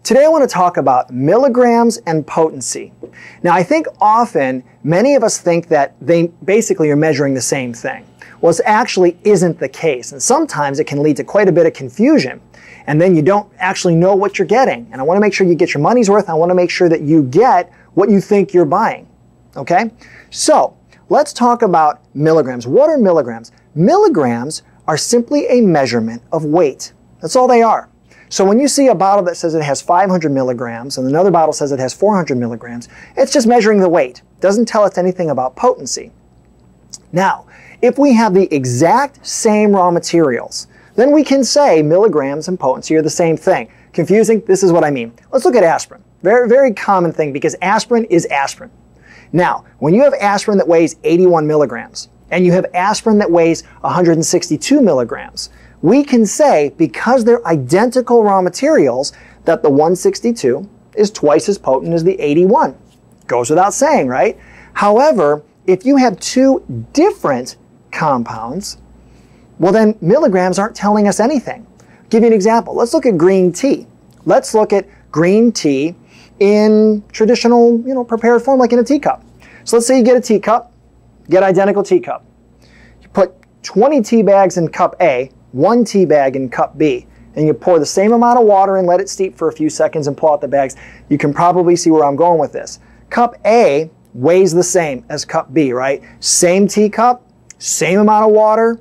Today I want to talk about milligrams and potency. Now I think often many of us think that they basically are measuring the same thing. Well, this actually isn't the case, and sometimes it can lead to quite a bit of confusion, and then you don't actually know what you're getting. And I want to make sure you get your money's worth. I want to make sure that you get what you think you're buying. Okay? So let's talk about milligrams. What are milligrams? Milligrams are simply a measurement of weight. That's all they are. So when you see a bottle that says it has 500 milligrams and another bottle says it has 400 milligrams, it's just measuring the weight. It doesn't tell us anything about potency. Now, if we have the exact same raw materials, then we can say milligrams and potency are the same thing. Confusing? This is what I mean. Let's look at aspirin. Very, very common thing because aspirin is aspirin. Now, when you have aspirin that weighs 81 milligrams and you have aspirin that weighs 162 milligrams, we can say, because they're identical raw materials, that the 162 is twice as potent as the 81. Goes without saying, right? However, if you have two different compounds, well then milligrams aren't telling us anything. I'll give you an example. Let's look at green tea. Let's look at green tea in traditional, prepared form, like in a teacup. So let's say you get a teacup, get identical teacup. You put 20 tea bags in cup A, 1 tea bag in cup B, and you pour the same amount of water and let it steep for a few seconds and pull out the bags. You can probably see where I'm going with this. Cup A weighs the same as cup B, right? Same teacup, same amount of water,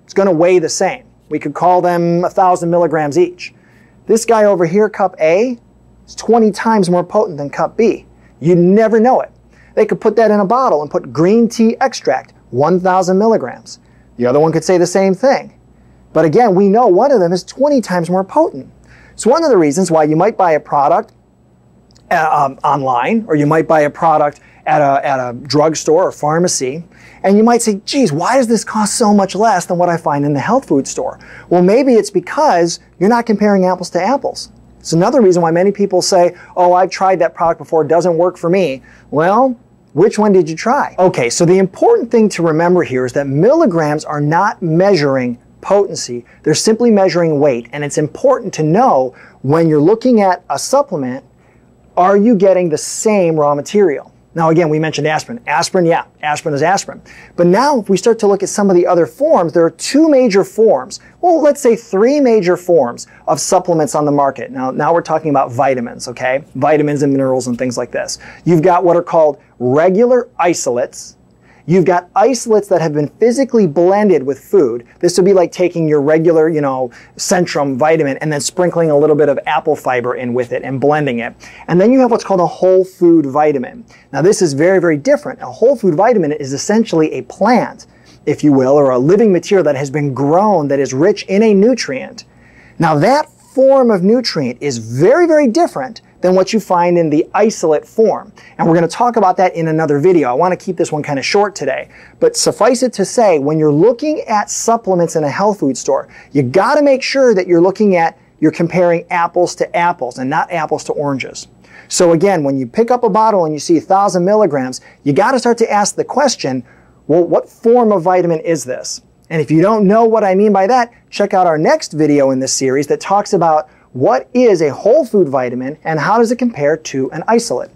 it's going to weigh the same. We could call them 1,000 milligrams each. This guy over here, cup A, is 20 times more potent than cup B. You never know it. They could put that in a bottle and put green tea extract, 1,000 milligrams. The other one could say the same thing. But again, we know one of them is 20 times more potent. It's one of the reasons why you might buy a product online, or you might buy a product at a drugstore or pharmacy, and you might say, geez, why does this cost so much less than what I find in the health food store? Well, maybe it's because you're not comparing apples to apples. It's another reason why many people say, oh, I've tried that product before, it doesn't work for me. Well, which one did you try? Okay, so the important thing to remember here is that milligrams are not measuring potency. They're simply measuring weight, and it's important to know when you're looking at a supplement, are you getting the same raw material? Now again, we mentioned aspirin. Aspirin, yeah, aspirin is aspirin. But now if we start to look at some of the other forms, there are two major forms, well, let's say three major forms of supplements on the market. Now we're talking about vitamins, okay? Vitamins and minerals and things like this. You've got what are called regular isolates. You've got isolates that have been physically blended with food. This would be like taking your regular, Centrum vitamin and then sprinkling a little bit of apple fiber in with it and blending it. And then you have what's called a whole food vitamin. Now this is very, very different. A whole food vitamin is essentially a plant, if you will, or a living material that has been grown that is rich in a nutrient. Now that form of nutrient is very, very different than what you find in the isolate form. And we're going to talk about that in another video. I want to keep this one kind of short today. But suffice it to say, when you're looking at supplements in a health food store, you got to make sure that you're comparing apples to apples and not apples to oranges. So again, when you pick up a bottle and you see 1,000 milligrams, you got to start to ask the question, well, what form of vitamin is this? And if you don't know what I mean by that, check out our next video in this series that talks about what is a whole food vitamin and how does it compare to an isolate.